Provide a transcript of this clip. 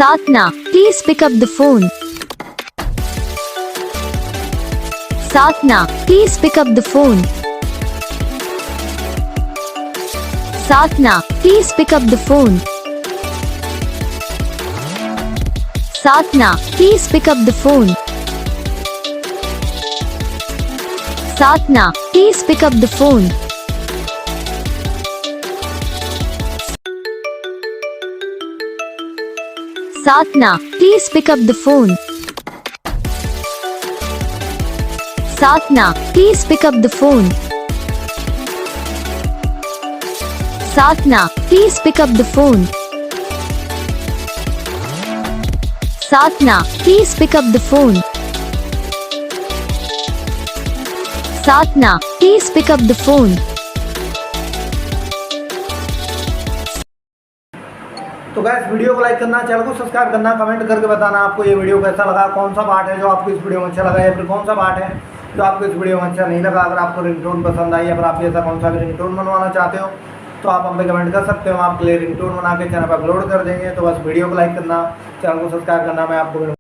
Sadhna, please pick up the phone. Sadhna, please pick up the phone. Sadhna, please pick up the phone. Sadhna, please pick up the phone. Sadhna, please pick up the phone. Sadhna, please pick up the phone. Sadhna, please pick up the phone. Sadhna, please pick up the phone. Sadhna, please pick up the phone. Sadhna, please pick up the phone. तो guys video को like करना, channel को subscribe करना, comment करके बताना आपको ये video कैसा लगा, कौन सा पार्ट है जो आपको इस वीडियो में अच्छा लगा या फिर कौन सा पार्ट है जो आपको इस वीडियो में अच्छा नहीं लगा। अगर आपको रिंगटोन पसंद आई या फिर आप ऐसा कौन सा भी रिंगटोन बनवाना चाहते हो तो आप हम पे कमेंट कर सकते हो, हम आपके लिए रिंगटोन बना के चैनल पर अपलोड कर देंगे। तो बस वीडियो को लाइक करना, चैनल को सब्सक्राइब करना, मैं आपको